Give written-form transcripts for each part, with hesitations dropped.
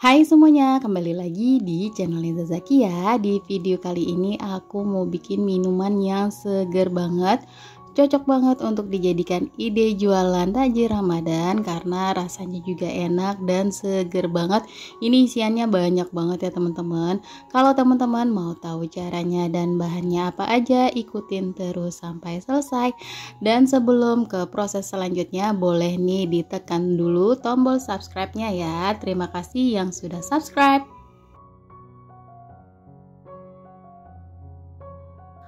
Hai semuanya, kembali lagi di channel Liza Zakia. Di video kali ini aku mau bikin minuman yang seger banget, cocok banget untuk dijadikan ide jualan takjil Ramadan karena rasanya juga enak dan seger banget. Ini isiannya banyak banget ya teman-teman. Kalau teman-teman mau tahu caranya dan bahannya apa aja, ikutin terus sampai selesai. Dan sebelum ke proses selanjutnya, boleh nih ditekan dulu tombol subscribe-nya ya. Terima kasih yang sudah subscribe.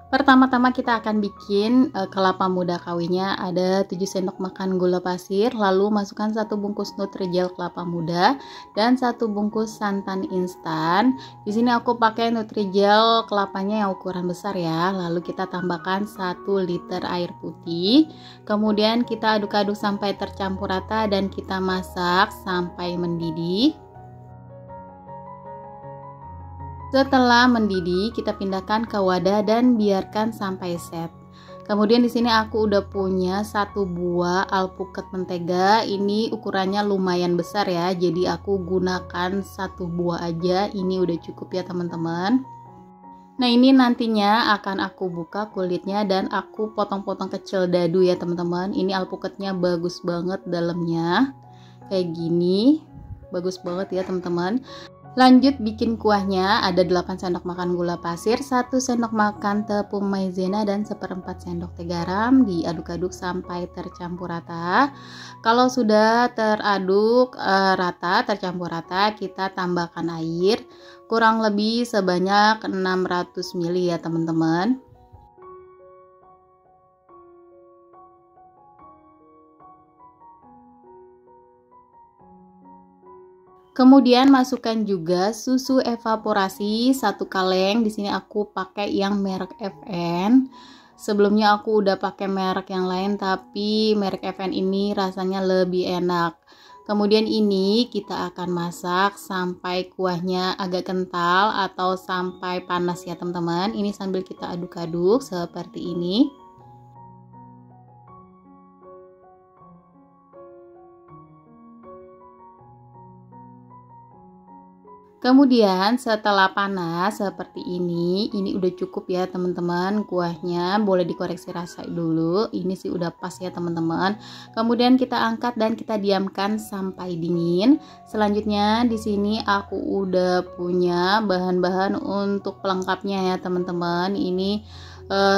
Pertama-tama kita akan bikin kelapa muda kawinnya. Ada 7 sendok makan gula pasir, lalu masukkan 1 bungkus Nutrijel kelapa muda dan 1 bungkus santan instan. Di sini aku pakai Nutrijel kelapanya yang ukuran besar ya. Lalu kita tambahkan 1 liter air putih. Kemudian kita aduk-aduk sampai tercampur rata dan kita masak sampai mendidih. Setelah mendidih, kita pindahkan ke wadah dan biarkan sampai set. Kemudian di sini aku udah punya 1 buah alpukat mentega. Ini ukurannya lumayan besar ya, jadi aku gunakan 1 buah aja. Ini udah cukup ya teman-teman. Nah, ini nantinya akan aku buka kulitnya dan aku potong-potong kecil dadu ya teman-teman. Ini alpukatnya bagus banget dalamnya, kayak gini, bagus banget ya teman-teman. Lanjut bikin kuahnya. Ada 8 sendok makan gula pasir, 1 sendok makan tepung maizena dan 1/4 sendok teh garam. Diaduk-aduk sampai tercampur rata. Kalau sudah teraduk rata, tercampur rata, kita tambahkan air kurang lebih sebanyak 600 ml ya teman-teman. Kemudian masukkan juga susu evaporasi 1 kaleng. Di sini aku pakai yang merek FN. Sebelumnya aku udah pakai merek yang lain, tapi merek FN ini rasanya lebih enak. Kemudian ini kita akan masak sampai kuahnya agak kental atau sampai panas ya teman-teman. Ini sambil kita aduk-aduk seperti ini. Kemudian setelah panas seperti ini udah cukup ya teman-teman kuahnya. Boleh dikoreksi rasa dulu. Ini sih udah pas ya teman-teman. Kemudian kita angkat dan kita diamkan sampai dingin. Selanjutnya di sini aku udah punya bahan-bahan untuk pelengkapnya ya teman-teman. Ini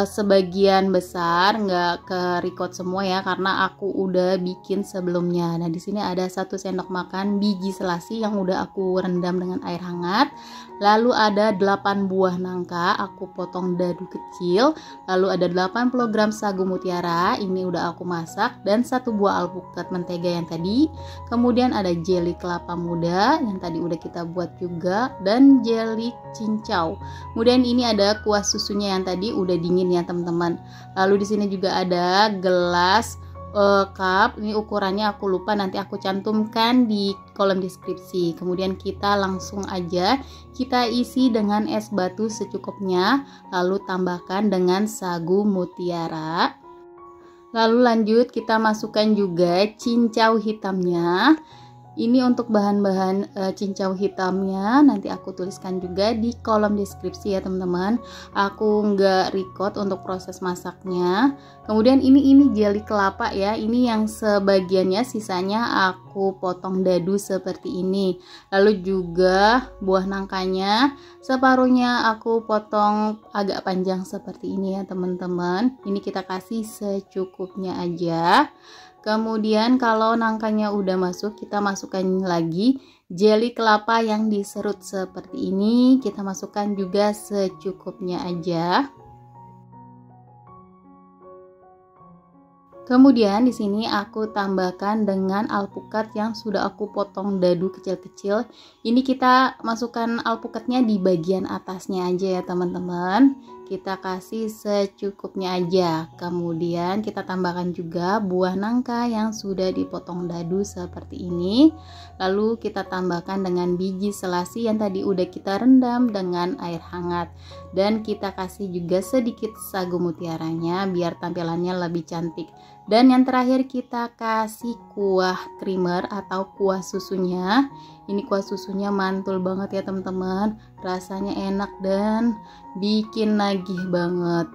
sebagian besar, nggak ke record semua ya karena aku udah bikin sebelumnya. Nah, di sini ada 1 sendok makan biji selasi yang udah aku rendam dengan air hangat. Lalu ada 8 buah nangka aku potong dadu kecil. Lalu ada 80 gram sagu mutiara, ini udah aku masak, dan 1 buah alpukat mentega yang tadi. Kemudian ada jeli kelapa muda yang tadi udah kita buat juga, dan jeli cincau. Kemudian ini ada kuah susunya yang tadi udah dingin ya teman-teman. Lalu di sini juga ada gelas cup. Ini ukurannya aku lupa, nanti aku cantumkan di kolom deskripsi. Kemudian kita langsung aja kita isi dengan es batu secukupnya, lalu tambahkan dengan sagu mutiara. Lalu lanjut kita masukkan juga cincau hitamnya. Ini untuk bahan-bahan cincau hitamnya nanti aku tuliskan juga di kolom deskripsi ya teman-teman. Aku nggak record untuk proses masaknya. Kemudian ini jeli kelapa ya. Ini yang sebagiannya, sisanya aku potong dadu seperti ini. Lalu juga buah nangkanya separuhnya aku potong agak panjang seperti ini ya teman-teman. Ini kita kasih secukupnya aja. Kemudian kalau nangkanya udah masuk, kita masukkan lagi jeli kelapa yang diserut seperti ini. Kita masukkan juga secukupnya aja. Kemudian di sini aku tambahkan dengan alpukat yang sudah aku potong dadu kecil-kecil. Ini kita masukkan alpukatnya di bagian atasnya aja ya teman-teman. Kita kasih secukupnya aja. Kemudian kita tambahkan juga buah nangka yang sudah dipotong dadu seperti ini. Lalu kita tambahkan dengan biji selasi yang tadi udah kita rendam dengan air hangat. Dan kita kasih juga sedikit sagu mutiaranya biar tampilannya lebih cantik. Dan yang terakhir kita kasih kuah creamer atau kuah susunya. Ini kuah susunya mantul banget ya teman-teman, rasanya enak dan bikin nagih banget.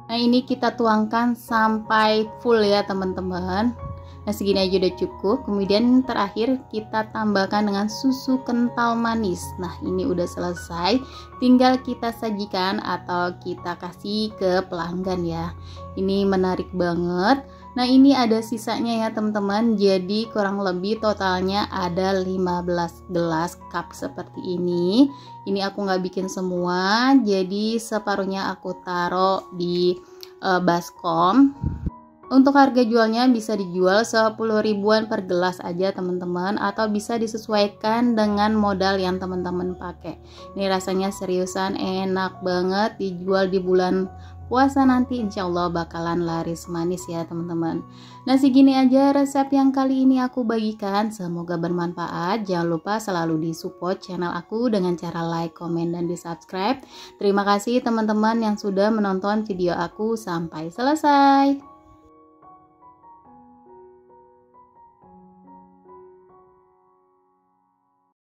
Nah ini kita tuangkan sampai full ya teman-teman. Nah segini aja udah cukup. Kemudian terakhir kita tambahkan dengan susu kental manis. Nah ini udah selesai, tinggal kita sajikan atau kita kasih ke pelanggan ya. Ini menarik banget. Nah ini ada sisanya ya teman-teman, jadi kurang lebih totalnya ada 15 gelas cup seperti ini. Ini aku nggak bikin semua, jadi separuhnya aku taruh di baskom. Untuk harga jualnya bisa dijual 10 ribuan per gelas aja teman-teman, atau bisa disesuaikan dengan modal yang teman-teman pakai. Ini rasanya seriusan enak banget, dijual di bulan puasa nanti insya Allah bakalan laris manis ya teman-teman. Nah segini aja resep yang kali ini aku bagikan, semoga bermanfaat. Jangan lupa selalu di support channel aku dengan cara like, komen, dan di subscribe. Terima kasih teman-teman yang sudah menonton video aku sampai selesai.